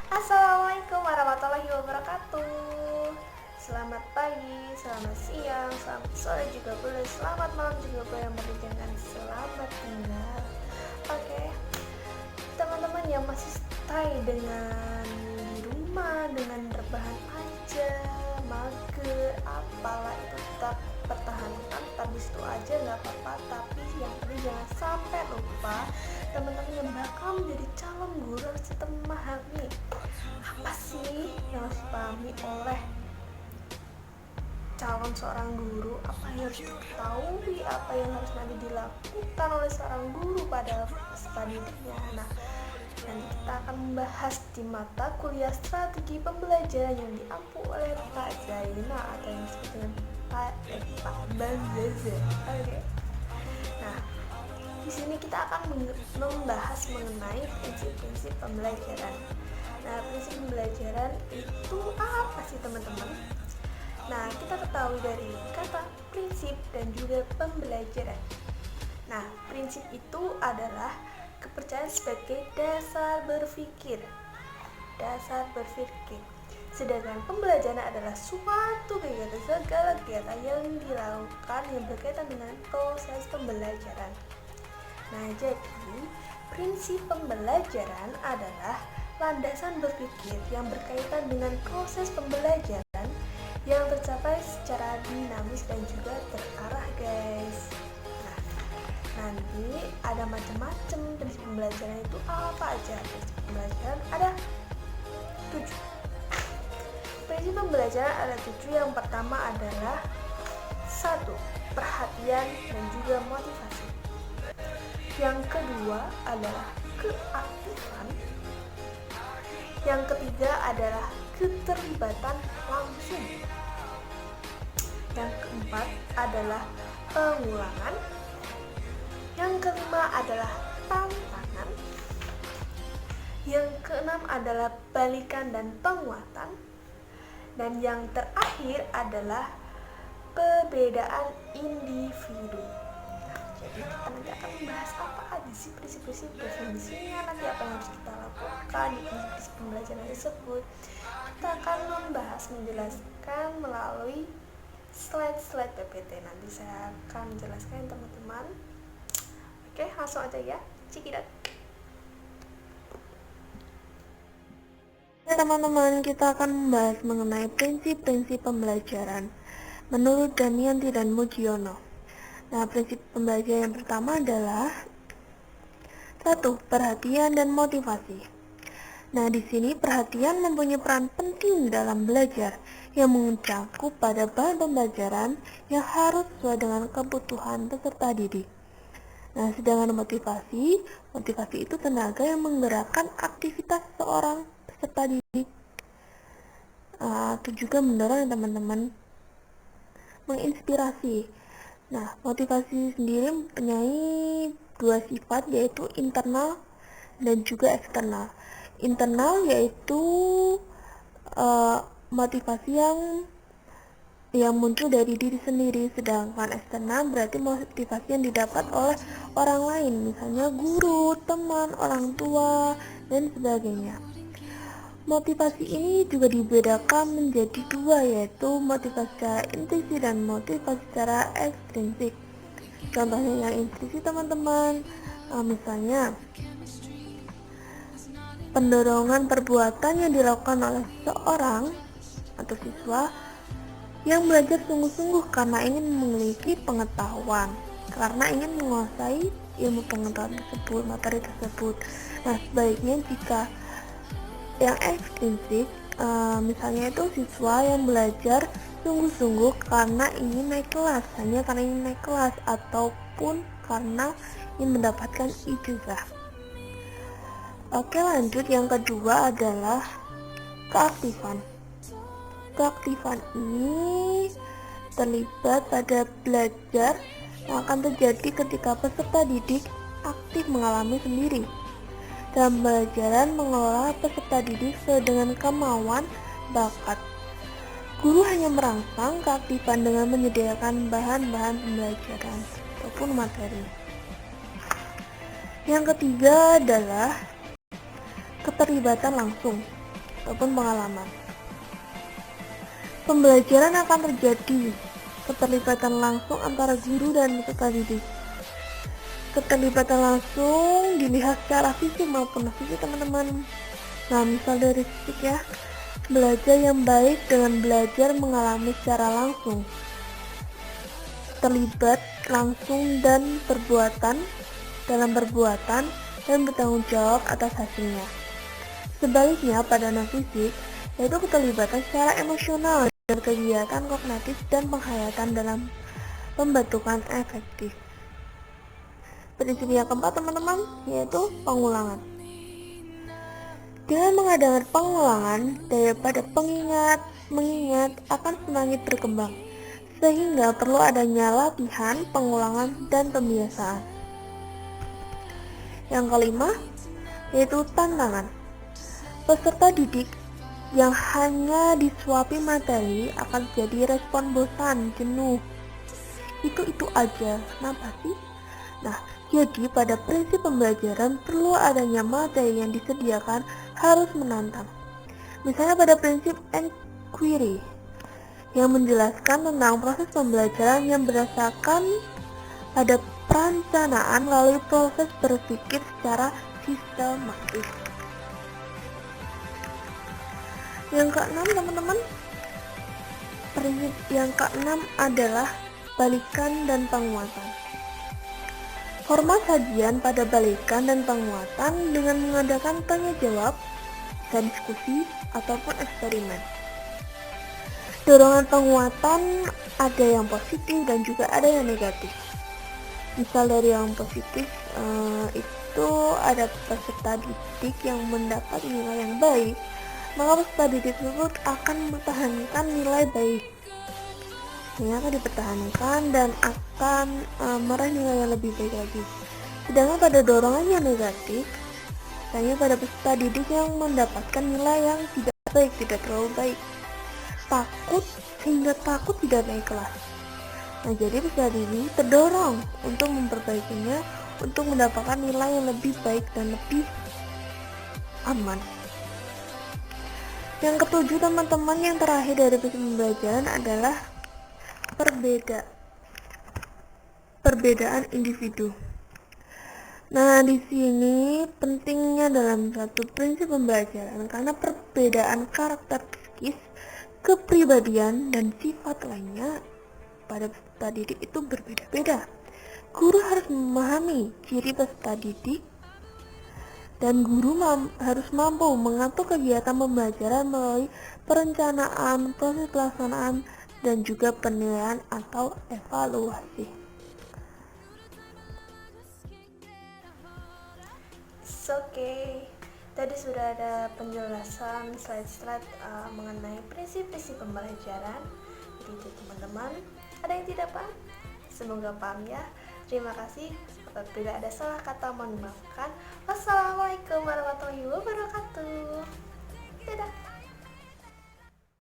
Assalamualaikum warahmatullahi wabarakatuh. Selamat pagi, selamat siang, selamat sore juga boleh, selamat malam juga boleh, yang penting jangan selamat tinggal. Oke, teman-teman yang masih stay dengan di rumah, dengan rebahan aja, mager, apalah itu tetap pertahankan, tetap di situ aja nggak apa-apa. Tapi yang penting jangan sampai lupa teman-teman yang bakal menjadi calon guru harus tetap memahami apa sih yang harus dipahami oleh calon seorang guru, apa yang harus diketahui, apa yang harus nanti dilakukan oleh seorang guru pada peserta didiknya. Nah, nanti kita akan membahas di mata kuliah strategi pembelajaran yang diampu oleh Pak Zaina atau yang disebut dengan Pak Bazaza. Oke. Nah, di sini kita akan membahas mengenai prinsip-prinsip pembelajaran. Nah, prinsip pembelajaran itu apa sih teman-teman? Nah, kita ketahui dari kata prinsip dan juga pembelajaran. Nah, prinsip itu adalah kepercayaan sebagai dasar berpikir. Dasar berpikir. Sedangkan pembelajaran adalah suatu kegiatan, segala kegiatan yang dilakukan yang berkaitan dengan proses pembelajaran. Nah, jadi prinsip pembelajaran adalah landasan berpikir yang berkaitan dengan proses pembelajaran yang tercapai secara dinamis dan juga terarah, guys. Nah, nanti ada macam-macam prinsip pembelajaran itu apa aja. Prinsip pembelajaran ada 7. Prinsip pembelajaran ada 7. Yang pertama adalah 1. Perhatian dan juga motivasi. Yang kedua adalah keaktifan. Yang ketiga adalah keterlibatan langsung. Yang keempat adalah pengulangan. Yang kelima adalah tantangan. Yang keenam adalah balikan dan penguatan. Dan yang terakhir adalah perbedaan individu. Jadi kita nanti akan membahas apa aja sih prinsip-prinsip definisinya, nanti apa yang harus kita lakukan di prinsip pembelajaran tersebut. Kita akan membahas, menjelaskan melalui slide-slide PPT. Nanti saya akan menjelaskan teman-teman. Oke, langsung aja ya, cikidat. Teman-teman, kita akan membahas mengenai prinsip-prinsip pembelajaran menurut Damianti dan Mujiono. Nah, prinsip pembelajaran yang pertama adalah 1. Perhatian dan motivasi. Nah, di sini perhatian mempunyai peran penting dalam belajar yang mencakup pada bahan pembelajaran yang harus sesuai dengan kebutuhan peserta didik. Nah, sedangkan motivasi itu tenaga yang menggerakkan aktivitas seorang peserta didik. Itu juga mendorong teman-teman menginspirasi. Nah, motivasi sendiri mempunyai 2 sifat, yaitu internal dan juga eksternal. Internal yaitu motivasi yang muncul dari diri sendiri, sedangkan eksternal berarti motivasi yang didapat oleh orang lain, misalnya guru, teman, orang tua, dan sebagainya. Motivasi ini juga dibedakan menjadi 2, yaitu motivasi secara intrinsik dan motivasi secara ekstrinsik. Contohnya yang intrinsik teman-teman, misalnya pendorongan perbuatan yang dilakukan oleh seorang atau siswa yang belajar sungguh-sungguh karena ingin memiliki pengetahuan, karena ingin menguasai ilmu pengetahuan tersebut, materi tersebut. Nah, sebaliknya jika yang ekstrinsik, misalnya itu siswa yang belajar sungguh-sungguh karena ingin naik kelas, hanya karena ingin naik kelas ataupun karena ingin mendapatkan ijazah. Oke, lanjut. Yang kedua adalah keaktifan. Keaktifan ini terlibat pada belajar yang akan terjadi ketika peserta didik aktif mengalami sendiri. Dalam pembelajaran mengelola peserta didik sesuai dengan kemauan, bakat. Guru hanya merangsang keaktifan dengan menyediakan bahan-bahan pembelajaran ataupun materi. Yang ketiga adalah keterlibatan langsung ataupun pengalaman. Pembelajaran akan terjadi keterlibatan langsung antara guru dan peserta didik. Keterlibatan langsung dilihat secara fisik maupun non-fisik, teman-teman. Nah, misal dari fisik ya, belajar yang baik dengan belajar mengalami secara langsung, terlibat langsung dan dalam perbuatan dan bertanggung jawab atas hasilnya. Sebaliknya pada non-fisik, yaitu keterlibatan secara emosional dan kegiatan kognitif dan penghayatan dalam pembentukan efektif. Prinsip yang keempat, teman-teman, yaitu pengulangan. Dengan mengadakan pengulangan, daripada mengingat akan semakin berkembang, sehingga perlu adanya latihan, pengulangan, dan pembiasaan. Yang kelima, yaitu tantangan. Peserta didik yang hanya disuapi materi akan jadi respon bosan, jenuh. Itu aja, kenapa sih? Nah, jadi pada prinsip pembelajaran perlu adanya materi yang disediakan harus menantang. Misalnya pada prinsip inquiry yang menjelaskan tentang proses pembelajaran yang berdasarkan pada perencanaan melalui proses berpikir secara sistematis. Yang keenam, teman-teman, prinsip yang keenam adalah balikan dan penguatan. Format sajian pada balikan dan penguatan dengan mengadakan tanya jawab, dan diskusi, ataupun eksperimen. Dorongan penguatan ada yang positif dan juga ada yang negatif. Misal dari yang positif itu ada peserta didik yang mendapat nilai yang baik, maka peserta didik tersebut akan mempertahankan nilai baik. Ini akan dipertahankan dan akan meraih nilai yang lebih baik lagi. Sedangkan pada dorongan yang negatif, misalnya pada peserta didik yang mendapatkan nilai yang tidak baik, tidak terlalu baik, takut tidak naik kelas. Nah, jadi peserta didik terdorong untuk memperbaikinya, untuk mendapatkan nilai yang lebih baik dan lebih aman. Yang ketujuh, teman-teman, yang terakhir dari prinsip pembelajaran adalah perbedaan individu. Nah, di sini pentingnya dalam satu prinsip pembelajaran karena perbedaan karakter psikis, kepribadian, dan sifat lainnya pada peserta didik itu berbeda-beda. Guru harus memahami ciri peserta didik dan guru harus mampu mengatur kegiatan pembelajaran melalui perencanaan, proses pelaksanaan, dan juga penilaian atau evaluasi. Oke, tadi sudah ada penjelasan slide-slide mengenai prinsip-prinsip pembelajaran. Jadi itu, teman-teman, ada yang tidak paham? Semoga paham ya. Terima kasih. Apabila ada salah kata mohon dimaafkan. Wassalamualaikum warahmatullahi wabarakatuh. Dadah.